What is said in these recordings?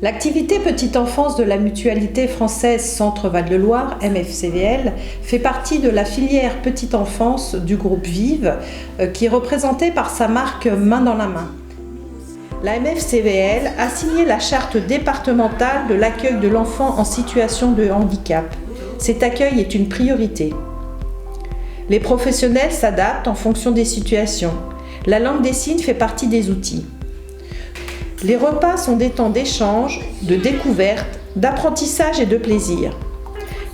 L'activité Petite Enfance de la Mutualité Française Centre-Val de Loire, MFCVL, fait partie de la filière Petite Enfance du groupe Vive, qui est représentée par sa marque Main dans la main. La MFCVL a signé la charte départementale de l'accueil de l'enfant en situation de handicap. Cet accueil est une priorité. Les professionnels s'adaptent en fonction des situations. La langue des signes fait partie des outils. Les repas sont des temps d'échange, de découverte, d'apprentissage et de plaisir.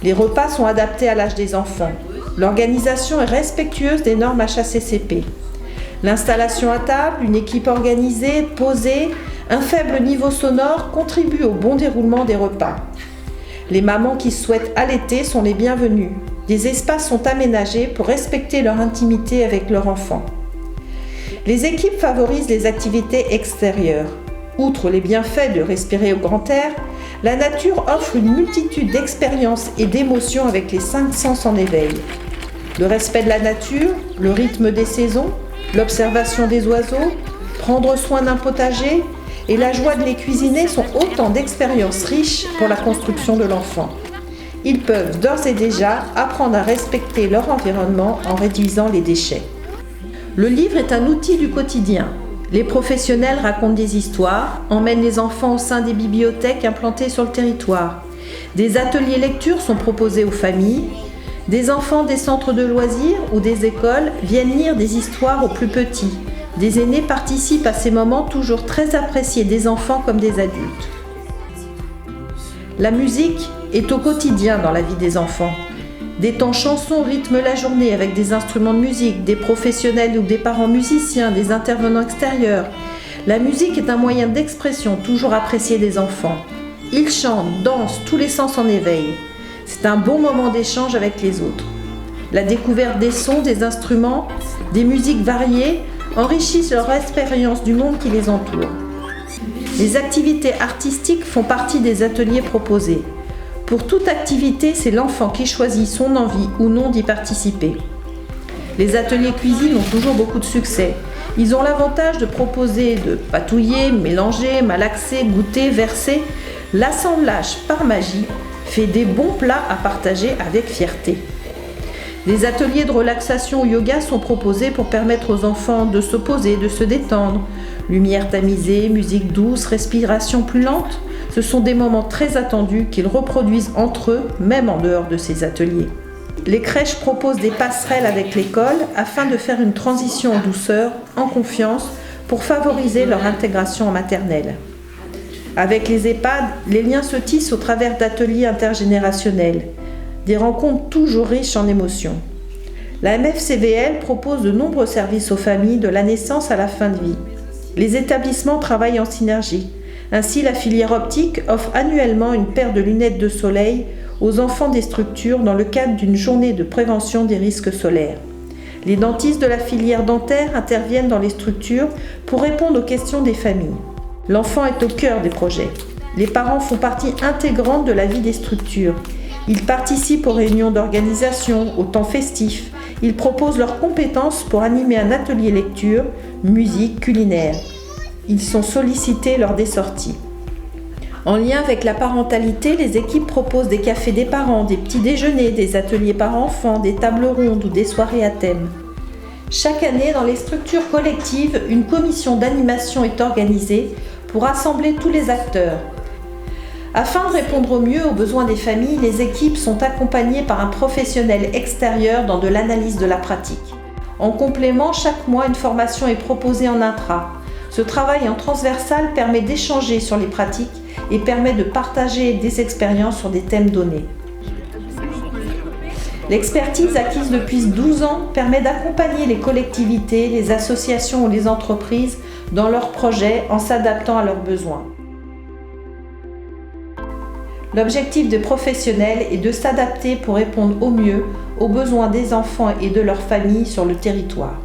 Les repas sont adaptés à l'âge des enfants. L'organisation est respectueuse des normes HACCP. L'installation à table, une équipe organisée, posée, un faible niveau sonore contribuent au bon déroulement des repas. Les mamans qui souhaitent allaiter sont les bienvenues. Des espaces sont aménagés pour respecter leur intimité avec leur enfant. Les équipes favorisent les activités extérieures. Outre les bienfaits de respirer au grand air, la nature offre une multitude d'expériences et d'émotions avec les 5 sens en éveil. Le respect de la nature, le rythme des saisons, l'observation des oiseaux, prendre soin d'un potager et la joie de les cuisiner sont autant d'expériences riches pour la construction de l'enfant. Ils peuvent d'ores et déjà apprendre à respecter leur environnement en réduisant les déchets. Le livre est un outil du quotidien. Les professionnels racontent des histoires, emmènent les enfants au sein des bibliothèques implantées sur le territoire. Des ateliers lecture sont proposés aux familles. Des enfants des centres de loisirs ou des écoles viennent lire des histoires aux plus petits. Des aînés participent à ces moments toujours très appréciés des enfants comme des adultes. La musique est au quotidien dans la vie des enfants. Des temps chansons rythment la journée avec des instruments de musique, des professionnels ou des parents musiciens, des intervenants extérieurs. La musique est un moyen d'expression toujours apprécié des enfants. Ils chantent, dansent, tous les sens en éveil. C'est un bon moment d'échange avec les autres. La découverte des sons, des instruments, des musiques variées enrichissent leur expérience du monde qui les entoure. Les activités artistiques font partie des ateliers proposés. Pour toute activité, c'est l'enfant qui choisit son envie ou non d'y participer. Les ateliers cuisine ont toujours beaucoup de succès. Ils ont l'avantage de proposer de patouiller, mélanger, malaxer, goûter, verser. L'assemblage par magie fait des bons plats à partager avec fierté. Des ateliers de relaxation ou yoga sont proposés pour permettre aux enfants de se poser, de se détendre. Lumière tamisée, musique douce, respiration plus lente. Ce sont des moments très attendus qu'ils reproduisent entre eux, même en dehors de ces ateliers. Les crèches proposent des passerelles avec l'école afin de faire une transition en douceur, en confiance, pour favoriser leur intégration en maternelle. Avec les EHPAD, les liens se tissent au travers d'ateliers intergénérationnels, des rencontres toujours riches en émotions. La MFCVL propose de nombreux services aux familles de la naissance à la fin de vie. Les établissements travaillent en synergie. Ainsi, la filière optique offre annuellement une paire de lunettes de soleil aux enfants des structures dans le cadre d'une journée de prévention des risques solaires. Les dentistes de la filière dentaire interviennent dans les structures pour répondre aux questions des familles. L'enfant est au cœur des projets. Les parents font partie intégrante de la vie des structures. Ils participent aux réunions d'organisation, aux temps festifs. Ils proposent leurs compétences pour animer un atelier lecture, musique, culinaire. Ils sont sollicités lors des sorties. En lien avec la parentalité, les équipes proposent des cafés des parents, des petits déjeuners, des ateliers parents-enfants, des tables rondes ou des soirées à thème. Chaque année, dans les structures collectives, une commission d'animation est organisée pour rassembler tous les acteurs. Afin de répondre au mieux aux besoins des familles, les équipes sont accompagnées par un professionnel extérieur dans de l'analyse de la pratique. En complément, chaque mois, une formation est proposée en intra. Ce travail en transversal permet d'échanger sur les pratiques et permet de partager des expériences sur des thèmes donnés. L'expertise acquise depuis 12 ans permet d'accompagner les collectivités, les associations ou les entreprises dans leurs projets en s'adaptant à leurs besoins. L'objectif des professionnels est de s'adapter pour répondre au mieux aux besoins des enfants et de leurs familles sur le territoire.